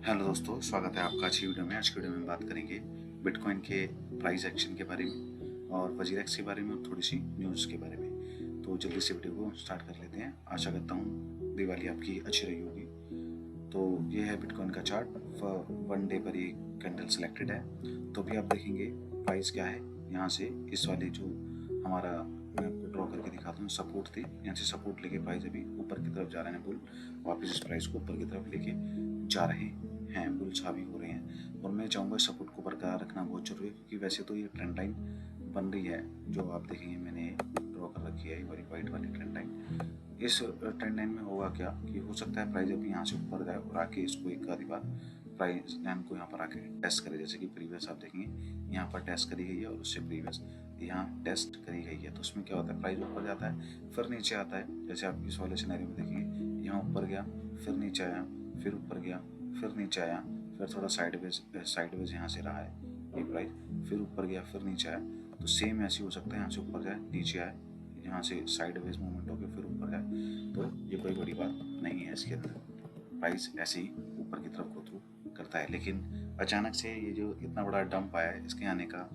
Hello दोस्तों, स्वागत है आपका अच्छी वीडियो में। आज की वीडियो में बात करेंगे बिटकॉइन के प्राइस एक्शन के बारे में और वजीरेक्स के बारे में और थोड़ी सी न्यूज़ के बारे में। तो जल्दी से वीडियो को स्टार्ट कर लेते हैं। आशा करता हूँ दिवाली आपकी अच्छी रही होगी। तो ये है बिटकॉइन का चार्ट। वन डे पर ये कैंडल सेलेक्टेड है। तो अभी आप देखेंगे प्राइस क्या है। यहाँ से इस वाले जो हमारा, मैं आपको ड्रॉ करके दिखाता हूँ, सपोर्ट थी। यहाँ से सपोर्ट लेके प्राइस अभी ऊपर की तरफ जा रहे हैं। बुल वापस इस प्राइस को ऊपर की तरफ लेके जा रहे हैं। बुल हावी हो रहे हैं और मैं चाहूँगा सपोर्ट को बरकरार रखना बहुत जरूरी है, क्योंकि वैसे तो ये ट्रेंड लाइन बन रही है जो आप देखेंगे मैंने ड्रॉ कर रखी है, ये वाली वाइट वाली ट्रेंड लाइन। इस ट्रेंड लाइन में होगा क्या कि हो सकता है प्राइस अभी यहाँ से ऊपर जाए और आके इसको एक आधी बार प्राइस लाइन को यहाँ पर आके टेस्ट करे। जैसे कि प्रीवियस आप देखेंगे यहाँ पर टेस्ट करी गई है और उससे प्रीवियस यहाँ टेस्ट करी गई है। तो उसमें क्या होता है, प्राइस ऊपर जाता है फिर नीचे आता है। जैसे आप इस वाले सिनेरियो में देखेंगे, यहाँ ऊपर गया फिर नीचे आया, फिर ऊपर गया फिर नीचे आया, फिर थोड़ा साइडवेज यहाँ से रहा है ये प्राइस, फिर ऊपर गया फिर नीचे आया। तो सेम ऐसे हो सकता है, यहाँ से ऊपर जाए नीचे आए, यहाँ से साइडवेज मूवमेंट होकर फिर ऊपर जाए। तो ये कोई बड़ी बात नहीं है। इसके अंदर प्राइस ऐसे ही ऊपर की तरफ गो थ्रू करता है। लेकिन अचानक से ये जो इतना बड़ा डंप आया है, इसके आने का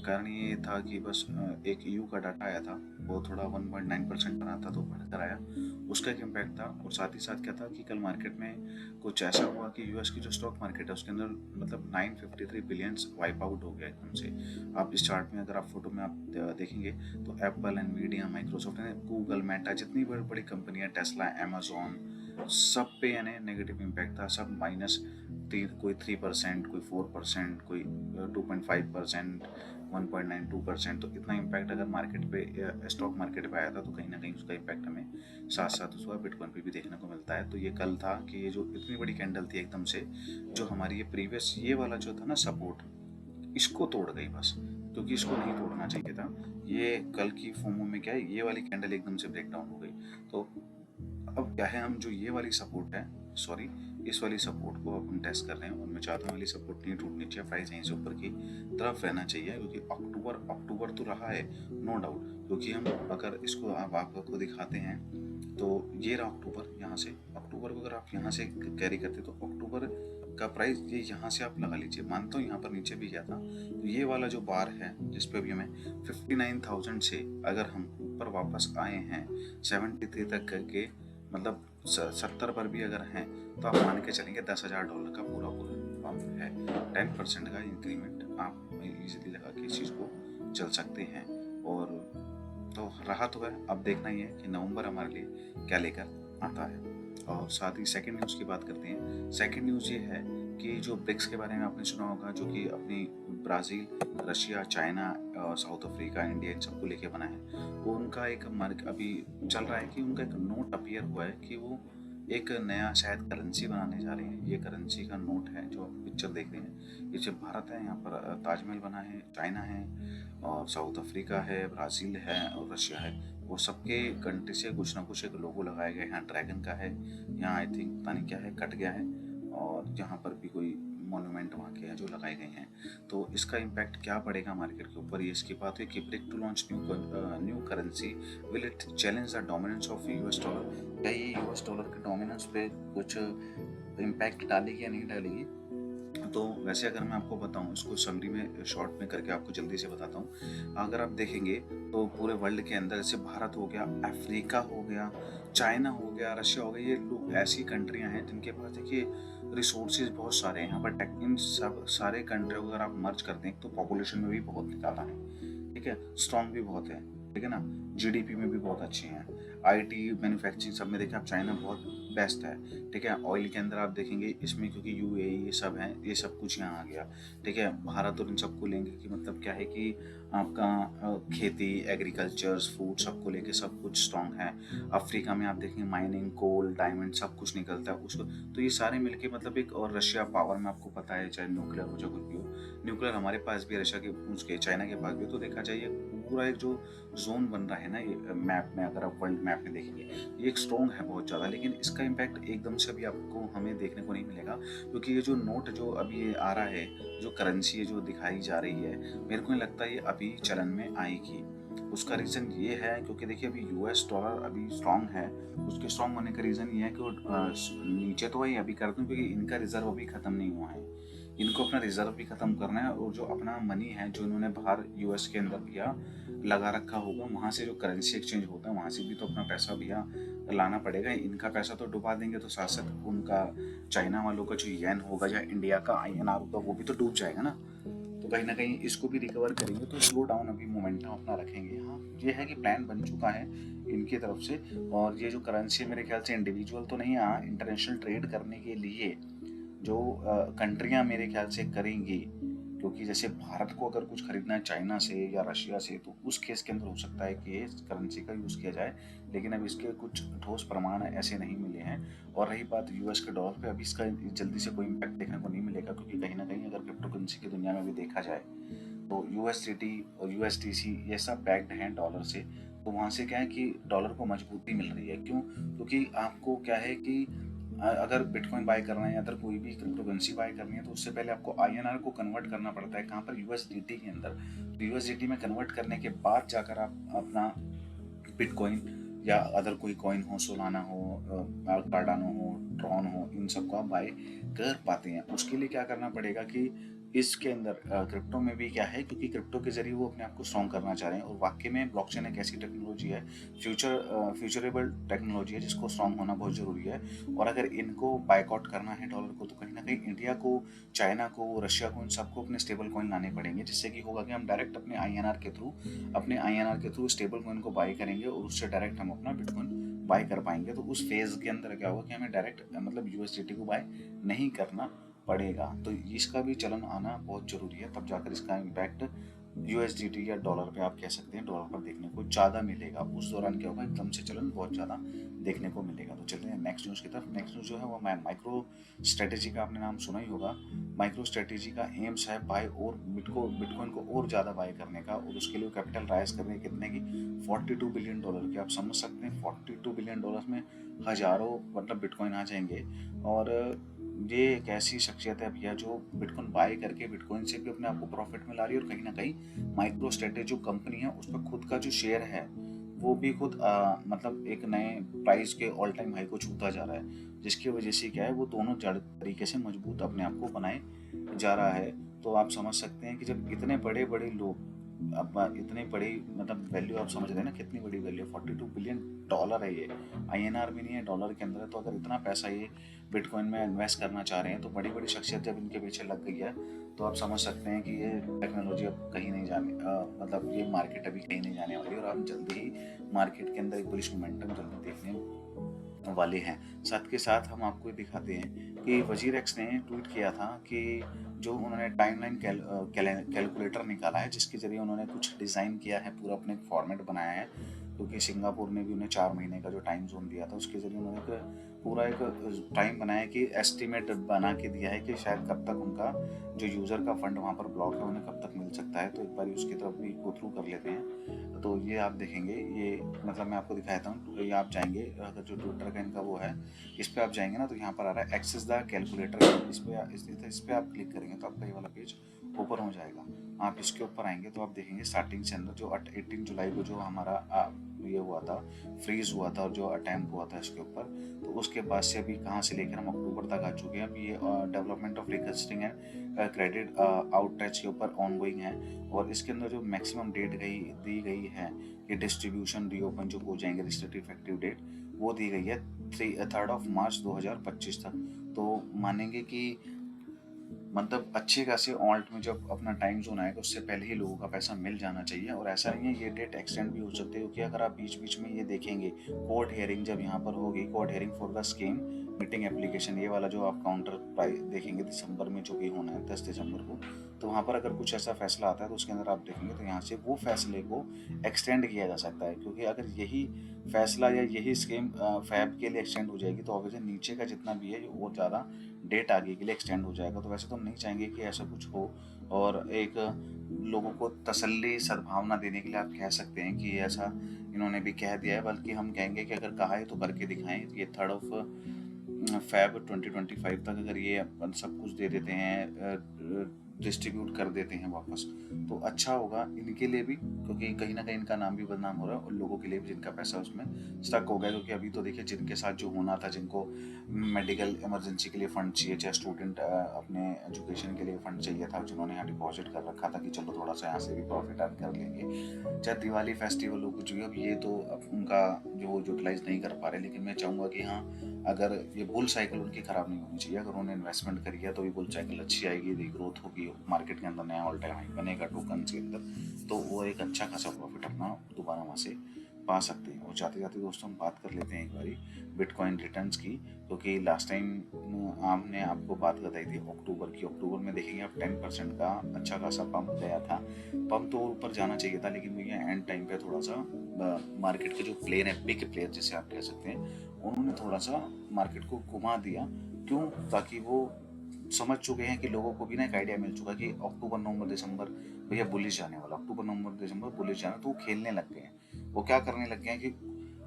कारण ये था कि बस एक यू का डाटा आया था, वो थोड़ा 1.9% बना था तो बढ़कर आया, उसका एक इम्पैक्ट था। और साथ ही साथ क्या था कि कल मार्केट में कुछ ऐसा हुआ कि यूएस की जो स्टॉक मार्केट है उसके अंदर मतलब 953 बिलियंस वाइप आउट हो गया एकदम से। आप इस चार्ट में अगर आप फोटो में आप देखेंगे तो Apple, Nvidia, Microsoft, Google, Meta, जितनी बड़ी बड़ी कंपनियां, टेस्ला, अमेजोन, सब पे यानी नेगेटिव इम्पैक्ट था। सब माइनस, कोई 3%, कोई 4%, कोई 2.5%, 1.92%। तो इतना इम्पैक्ट अगर मार्केट पे, स्टॉक मार्केट पे आया था, तो कहीं ना कहीं उसका इम्पैक्ट हमें साथ साथ उसका बिटकॉइन पे भी देखने को मिलता है। तो ये कल था कि ये जो इतनी बड़ी कैंडल थी एकदम से, जो हमारी ये प्रीवियस ये वाला जो था ना सपोर्ट, इसको तोड़ गई बस, क्योंकि इसको नहीं तोड़ना चाहिए था। ये कल की फोमो में क्या है, ये वाली कैंडल एकदम से ब्रेक डाउन हो गई। तो अब क्या है, हम जो ये वाली सपोर्ट है, सॉरी, इस वाली सपोर्ट को अब हम टेस्ट कर रहे हैं और मैं चाहता हूँ वाली सपोर्ट नहीं टूटनी चाहिए। प्राइस यहीं से ऊपर की तरफ रहना चाहिए, क्योंकि अक्टूबर तो रहा है नो डाउट। क्योंकि हम अगर इसको आप आपको दिखाते हैं तो ये रहा अक्टूबर। यहाँ से अक्टूबर को अगर आप यहाँ से कैरी करते तो अक्टूबर का प्राइस ये यहाँ से आप लगा लीजिए। मानता हूँ यहाँ पर नीचे भी गया था, तो ये वाला जो बार है जिसपे अभी हमें 59,000 से अगर हम ऊपर वापस आए हैं 73 तक करके, मतलब 70 पर भी अगर हैं, तो आप मान के चलेंगे $10,000 का पूरा पंप है। 10% का इंक्रीमेंट आप इजीली लगा के इस चीज़ को चल सकते हैं। और तो रहा तो है, अब देखना ही है कि नवंबर हमारे लिए क्या लेकर आता है। और साथ ही सेकंड न्यूज़ की बात करते हैं। सेकंड न्यूज़ ये है कि जो ब्रिक्स के बारे में आपने सुना होगा, जो कि अपनी ब्राज़ील, रशिया, चाइना और साउथ अफ्रीका, इंडिया, इन सबको लेके बना है। वो उनका एक मार्क अभी चल रहा है कि उनका एक नोट अपीयर हुआ है कि वो एक नया शायद करेंसी बनाने जा रहे हैं। ये करेंसी का नोट है जो आप पिक्चर देख रहे हैं। ये जो भारत है, यहाँ पर ताजमहल बना है, चाइना है और साउथ अफ्रीका है, ब्राज़ील है और रशिया है। वो सबके कंट्री से कुछ ना कुछ एक लोगो लगाया गया है। यहाँ ड्रैगन का है, यहाँ आई थिंक पता नहीं क्या है, कट गया है, और यहाँ पर भी कोई मोन्यूमेंट वहाँ के हैं जो लगाए गए हैं। तो इसका इम्पैक्ट क्या पड़ेगा मार्केट के ऊपर, ये इसकी बात है कि BRIC to launch new currency, will it challenge the dominance of US dollar. क्या ये यूएस डॉलर के डोमिनेंस पे कुछ इम्पैक्ट डालेगी या नहीं डालेगी? तो वैसे अगर मैं आपको बताऊं, इसको समरी में शॉर्ट में करके आपको जल्दी से बताता हूँ। अगर आप देखेंगे तो पूरे वर्ल्ड के अंदर जैसे भारत हो गया, अफ्रीका हो गया, चाइना हो गया, रशिया हो गया, ये लोग ऐसी कंट्रियां हैं जिनके पास देखिए रिसोर्सेज बहुत सारे हैं। यहाँ पर टेक, इन सब सारे कंट्री को अगर आप मर्ज कर दें तो पॉपुलेशन में भी बहुत ज़्यादा है, ठीक है, स्ट्रॉन्ग भी बहुत है, ठीक है ना, जीडीपी में भी बहुत अच्छी हैं, आईटी, मैन्युफैक्चरिंग सब में देखें आप चाइना बहुत बेस्ट है, ठीक है। ऑयल के अंदर आप देखेंगे इसमें, क्योंकि यूएई ये सब है, ये सब कुछ यहाँ आ गया, ठीक है। भारत और इन सबको लेंगे कि मतलब क्या है कि आपका खेती, एग्रीकल्चर, फूड, सबको लेके सब कुछ स्ट्रॉन्ग है। अफ्रीका में आप देखेंगे माइनिंग, कोल, डायमंड सब कुछ निकलता है उसको। तो ये सारे मिलके मतलब एक, और रशिया पावर में आपको पता है, चाहे न्यूक्लियर हो चाहे कुछ भी हो, न्यूक्लियर हमारे पास भी है, रशिया के उसके, चाइना के पास भी। तो देखा जाए पूरा एक जो जोन बन रहा है ना ये मैप में, अगर आप वर्ल्ड मैप में देखेंगे, ये एक स्ट्रॉन्ग है बहुत ज़्यादा। लेकिन इसका इम्पैक्ट एकदम से अभी आपको हमें देखने को नहीं मिलेगा, क्योंकि ये जो नोट जो अभी आ रहा है, जो करेंसी जो दिखाई जा रही है, मेरे को नहीं लगता ये अभी चलन में आएगी। उसका रीज़न ये है क्योंकि देखिए अभी यूएस डॉलर अभी स्ट्रॉन्ग है। उसके स्ट्रॉन्ग होने का रीज़न ये है कि वो नीचे तो वही अभी कर दूँ क्योंकि इनका रिज़र्व अभी ख़त्म नहीं हुआ है। इनको अपना रिज़र्व भी ख़त्म करना है और जो अपना मनी है जो इन्होंने बाहर यूएस के अंदर भैया लगा रखा होगा, वहाँ से जो करेंसी एक्सचेंज होता है वहाँ से भी तो अपना पैसा भैया लाना पड़ेगा। इनका पैसा तो डुबा देंगे तो साथ साथ उनका चाइना वालों का जो येन होगा या इंडिया का आईएनआर होगा वो भी तो डूब जाएगा ना। तो कहीं ना कहीं इसको भी रिकवर करेंगे तो स्लो डाउन अभी मोमेंटम अपना रखेंगे। हाँ, ये है कि प्लान बन चुका है इनकी तरफ से। और ये जो करेंसी मेरे ख्याल से इंडिविजुअल तो नहीं, हाँ इंटरनेशनल ट्रेड करने के लिए जो कंट्रियां मेरे ख्याल से करेंगी, क्योंकि जैसे भारत को अगर कुछ खरीदना है चाइना से या रशिया से तो उस केस के अंदर हो सकता है कि इस करेंसी का यूज़ किया जाए, लेकिन अब इसके कुछ ठोस प्रमाण ऐसे नहीं मिले हैं। और रही बात यूएस के डॉलर पे, अभी इसका जल्दी से कोई इम्पैक्ट देखने को नहीं मिलेगा क्योंकि कहीं ना कहीं अगर क्रिप्टो करेंसी की दुनिया में भी देखा जाए तो यूएसडीटी और यूएसडीसी ये सब बैक्ड हैं डॉलर से। तो वहाँ से क्या है कि डॉलर को मजबूती मिल रही है। क्यों? क्योंकि आपको क्या है कि अगर बिटकॉइन बाय करना है या अगर कोई भी क्रिप्टो करेंसी बाय करनी है तो उससे पहले आपको आईएनआर को कन्वर्ट करना पड़ता है। कहाँ पर? यूएसडीटी के अंदर। तो यूएसडीटी में कन्वर्ट करने के बाद जाकर आप अपना बिटकॉइन या अदर कोई कॉइन हो, सोलाना हो, कार्डानो हो, ट्रॉन हो, इन सबको आप बाय कर पाते हैं। उसके लिए क्या करना पड़ेगा कि इसके अंदर क्रिप्टो में भी क्या है, क्योंकि क्रिप्टो के जरिए वो अपने आप को स्ट्रॉन्ग करना चाह रहे हैं और वाकई में ब्लॉकचेन एक ऐसी टेक्नोलॉजी है, फ्यूचरेबल टेक्नोलॉजी है जिसको स्ट्रॉन्ग होना बहुत ज़रूरी है। और अगर इनको बायकॉट करना है डॉलर को तो कहीं ना कहीं इंडिया को, चाइना को, रशिया को, इन सबको अपने स्टेबल कॉइन लाने पड़ेंगे, जिससे कि होगा कि हम डायरेक्ट अपने आईएनआर के थ्रू स्टेबल कॉइन को बाय करेंगे और उससे डायरेक्ट हम अपना बिटकॉइन बाय कर पाएंगे। तो उस फेज के अंदर क्या होगा कि हमें डायरेक्ट मतलब यूएसडीटी को बाय नहीं करना पड़ेगा। तो इसका भी चलन आना बहुत जरूरी है, तब जाकर इसका इम्पैक्ट यूएसडीटी या डॉलर पे आप कह सकते हैं डॉलर पर देखने को ज़्यादा मिलेगा। उस दौरान क्या होगा, एकदम से चलन बहुत ज़्यादा देखने को मिलेगा। तो चलते हैं नेक्स्ट न्यूज़ की तरफ। नेक्स्ट न्यूज़ जो है वो माइक्रो स्ट्रेटेजी का आपने नाम सुना ही होगा। माइक्रो स्ट्रेटेजी का एम्स है बाय और बिटकॉइन को और ज़्यादा बाय करने का, और उसके लिए कैपिटल राइज करने कितने की, $42 बिलियन की। आप समझ सकते हैं $42 बिलियन में हज़ारों मतलब बिटकॉइन आ जाएंगे। और ये एक ऐसी शख्सियत है भैया जो बिटकॉइन बाय करके बिटकॉइन से भी अपने आप को प्रॉफिट में ला रही है और कहीं ना कहीं माइक्रो स्ट्रेटेजी जो कंपनी है उस पर खुद का जो शेयर है वो भी खुद मतलब एक नए प्राइस के ऑल टाइम हाई को छूता जा रहा है, जिसकी वजह से क्या है वो दोनों जड़ तरीके से मजबूत अपने आप को बनाए जा रहा है। तो आप समझ सकते हैं कि जब इतने बड़े बड़े लोग, अब इतनी बड़ी मतलब वैल्यू आप समझ रहे हैं ना, कितनी बड़ी वैल्यू, $42 बिलियन है ये, आईएनआर भी नहीं है, डॉलर के अंदर है। तो अगर इतना पैसा ये बिटकॉइन में इन्वेस्ट करना चाह रहे हैं तो बड़ी बड़ी शख्सियत जब इनके पीछे लग गई है तो आप समझ सकते हैं कि ये टेक्नोलॉजी अब कहीं नहीं जाने मतलब ये मार्केट अभी कहीं नहीं जाने वाली, और आप जल्दी ही मार्केट के अंदर एक बुलिश मोमेंटम जल्दी देखने वाले हैं। साथ के साथ हम आपको दिखाते हैं कि वजीर एक्स ने ट्वीट किया था कि जो उन्होंने टाइमलाइन कैलकुलेटर निकाला है जिसके जरिए उन्होंने कुछ डिज़ाइन किया है, पूरा अपने फॉर्मेट बनाया है, क्योंकि सिंगापुर ने भी उन्हें 4 महीने का जो टाइम जोन दिया था उसके जरिए उन्होंने पूरा एक टाइम बनाया कि एस्टिमेट बना के दिया है कि शायद कब तक उनका जो यूज़र का फंड वहाँ पर ब्लॉक है उन्हें कब तक मिल सकता है। तो एक बार उसकी तरफ भी गो थ्रू कर लेते हैं। तो ये आप देखेंगे, ये मतलब मैं आपको दिखाता हूँ। ये आप जाएंगे, अगर जो ट्विटर का इनका वो है इस पर आप जाएंगे ना तो यहाँ पर आ रहा है एक्सेस द कैलकुलेटर, इस पर आप क्लिक करेंगे तो आपका ये वाला पेज ओपन हो जाएगा। आप इसके ऊपर आएंगे तो आप देखेंगे स्टार्टिंग से अंदर जो 18 जुलाई को जो हमारा ये हुआ था, फ्रीज हुआ था और जो अटैम्प्ट हुआ था इसके ऊपर, तो उसके बाद से अभी कहाँ से लेकर हम अक्टूबर तक आ चुके हैं। अभी ये development of recasting and credit outreach के ऊपर ऑनगोइंग है। और इसके अंदर जो मैक्सिमम डेट दी गई है कि डिस्ट्रीब्यूशन रीओपन जो हो जाएंगे, रिस्ट्रिक्टिव इफेक्टिव डेट वो दी गई है 3 मार्च 2025 तक। तो मानेंगे कि मतलब अच्छे खासे ऑल्ट में जब अपना टाइम जोन आएगा उससे पहले ही लोगों का पैसा मिल जाना चाहिए। और ऐसा नहीं है, ये डेट एक्सटेंड भी हो सकती है, क्योंकि अगर आप बीच बीच में ये देखेंगे कोर्ट हियरिंग जब यहाँ पर होगी, court hearing for the scheme meeting application, ये वाला जो आप काउंटर प्राइस देखेंगे दिसंबर में जो भी होना है 10 दिसंबर को, तो वहाँ पर अगर कुछ ऐसा फैसला आता है तो उसके अंदर आप देखेंगे तो यहाँ से वो फैसले को एक्सटेंड किया जा सकता है। क्योंकि अगर यही फैसला या यही स्कीम फैब के लिए एक्सटेंड हो जाएगी तो ऑब्वियसली नीचे का जितना भी है वो ज़्यादा डेट आगे के लिए एक्सटेंड हो जाएगा। तो वैसे तो हम नहीं चाहेंगे कि ऐसा कुछ हो, और एक लोगों को तसल्ली सद्भावना देने के लिए आप कह सकते हैं कि ऐसा इन्होंने भी कह दिया है, बल्कि हम कहेंगे कि अगर कहा है तो करके दिखाएं। ये 3 फैब 2025 तक अगर ये अपन सब कुछ दे देते हैं डिस्ट्रीब्यूट कर देते हैं वापस, तो अच्छा होगा इनके लिए भी, क्योंकि कहीं ना कहीं इनका नाम भी बदनाम हो रहा है और लोगों के लिए भी जिनका पैसा उसमें स्टक हो गया। क्योंकि अभी तो देखिए जिनके साथ जो होना था, जिनको मेडिकल इमरजेंसी के लिए फंड चाहिए, चाहे स्टूडेंट अपने एजुकेशन के लिए फंड चाहिए था, जिन्होंने यहाँ डिपॉजिट कर रखा था कि चलो थोड़ा सा यहाँ से भी प्रॉफिट अर्न कर लेंगे, चाहे दिवाली फेस्टिवल हो कुछ भी, अब ये तो अब उनका जो यूटिलाइज नहीं कर पा रहे। लेकिन मैं चाहूँगा कि हाँ, अगर ये बुल साइकिल उनकी ख़राब नहीं होनी चाहिए। अगर उन्होंने इन्वेस्टमेंट करी है तो ये बुल साइकिल अच्छी आएगी, ग्रोथ होगी, मार्केट के अंदर नया ऑल टाइम हाई बनेगा टोकन के अंदर, तो वो एक अच्छा खासा प्रॉफिट अपना दोबारा वहाँ से पा सकते हैं। और जाते जाते दोस्तों हम बात कर लेते हैं एक बारी बिटकॉइन रिटर्न्स की, क्योंकि लास्ट टाइम हमने आपको बात बताई थी अक्टूबर की। अक्टूबर में देखेंगे आप 10% का अच्छा खासा पंप गया था। पंप तो ऊपर जाना चाहिए था, लेकिन भैया एंड टाइम पे थोड़ा सा मार्केट के जो प्लेयर है, बिग प्लेयर जिसे आप कह सकते हैं, उन्होंने थोड़ा सा मार्केट को घुमा दिया। क्यों? ताकि वो समझ चुके हैं कि लोगों को भी ना एक आइडिया मिल चुका कि अक्टूबर नवंबर दिसंबर भैया बुलिश जाने वाला, अक्टूबर नवंबर दिसंबर बुलिश जाना, तो वो खेलने लग गए हैं। वो क्या करने लग गए हैं कि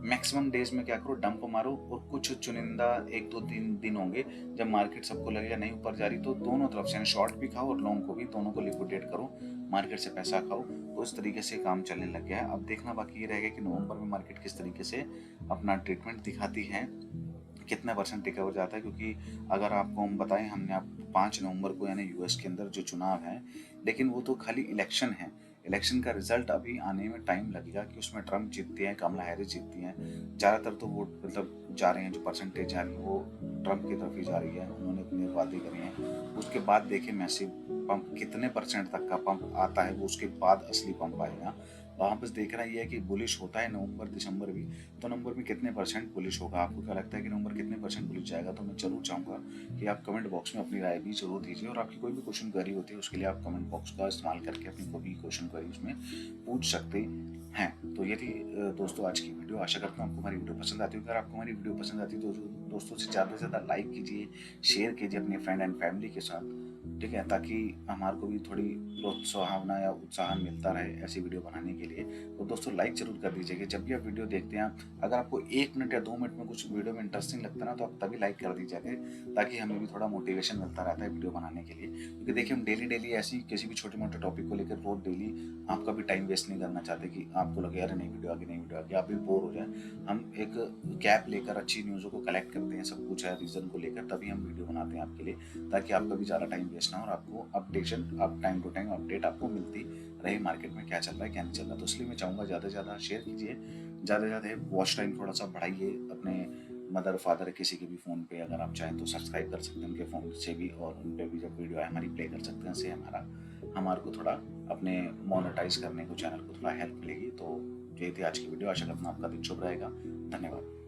मैक्सिमम डेज में क्या करो, डंप मारो, और कुछ चुनिंदा एक दो दिन होंगे जब मार्केट सबको लगेगा नहीं ऊपर जा रही, तो दोनों तरफ से शॉर्ट भी खाओ और लॉन्ग को भी, दोनों को लिक्विडेट करो, मार्केट से पैसा खाओ। तो इस तरीके से काम चलने लग गया है। अब देखना बाकी ये रहेगा कि नवंबर में मार्केट किस तरीके से अपना ट्रीटमेंट दिखाती है, कितना परसेंट रिकवर जाता है। क्योंकि अगर आपको हम बताएं, हमने आप 5 नवंबर को यानी यूएस के अंदर जो चुनाव है, लेकिन वो तो खाली इलेक्शन है, इलेक्शन का रिजल्ट अभी आने में टाइम लगेगा कि उसमें ट्रम्प जीतते हैं, कमला हैरिस जीतती हैं। ज़्यादातर तो वोट मतलब जा रहे हैं, जो परसेंटेज जा रही है वो ट्रम्प की तरफ ही जा रही है। उन्होंने इतनी वादे करी हैं, उसके बाद देखें मैसिव पंप कितने परसेंट तक का पंप आता है, वो उसके बाद असली पंप आएगा। वहाँ बस देखना ये है कि बुलिश होता है नवंबर दिसंबर भी, तो नवंबर में कितने परसेंट बुलिश होगा। आपको क्या लगता है कि नवंबर कितने परसेंट बुलिश जाएगा? तो मैं जरूर चाहूँगा कि आप कमेंट बॉक्स में अपनी राय भी जरूर दीजिए, और आपकी कोई भी क्वेश्चन क्वेरी होती है उसके लिए आप कमेंट बॉक्स का इस्तेमाल करके अपनी कोई भी क्वेश्चन क्वेरी उसमें पूछ सकते हैं। तो ये थी दोस्तों आज की वीडियो। आशा करता हूँ आपको हमारी वीडियो पसंद आती है। अगर आपको हमारी वीडियो पसंद आती है तो दोस्तों से ज़्यादा से ज़्यादा लाइक कीजिए, शेयर कीजिए अपने फ्रेंड एंड फैमिली के साथ, ठीक है, ताकि हमारे को भी थोड़ी प्रोत्साहना या उत्साह मिलता रहे ऐसी वीडियो बनाने के लिए। तो दोस्तों लाइक जरूर कर दीजिएगा जब भी आप वीडियो देखते हैं। अगर आपको 1 मिनट या 2 मिनट में कुछ वीडियो में इंटरेस्टिंग लगता है ना, तो आप तभी लाइक कर दीजिएगा, ताकि हमें भी थोड़ा मोटिवेशन मिलता रहता है वीडियो बनाने के लिए। क्योंकि देखिए हम डेली ऐसी किसी भी छोटे मोटे टॉपिक को लेकर रोज डेली आपका भी टाइम वेस्ट नहीं करना चाहते कि आपको लगे अरे नहीं वीडियो आगे, नहीं वीडियो आगे, आप भी बोर हो जाए। हम एक गैप लेकर अच्छी न्यूज़ों को कलेक्ट करते हैं, सब कुछ है रीज़न को लेकर, तभी हम वीडियो बनाते हैं आपके लिए, ताकि आपका भी ज़्यादा टाइम वेस्ट ना हो और आपको अपडेशन आप टाइम टू टाइम अपडेट आपको मिलती रहे मार्केट में क्या चल रहा है क्या नहीं चल रहा। तो इसलिए मैं चाहूँगा ज़्यादा से ज़्यादा शेयर कीजिए, ज़्यादा से ज़्यादा वॉच टाइम थोड़ा सा बढ़ाइए। अपने मदर फादर किसी के भी फ़ोन पे अगर आप चाहें तो सब्सक्राइब कर सकते हैं उनके फ़ोन से भी, और उन पर भी जब वीडियो है हमारी प्ले कर सकते हैं। इससे हमारे को थोड़ा अपने मोनेटाइज करने को चैनल को थोड़ा हेल्प मिलेगी। तो ये थी आज की वीडियो। आशा करता हूँ आपका दिन शुभ रहेगा। धन्यवाद।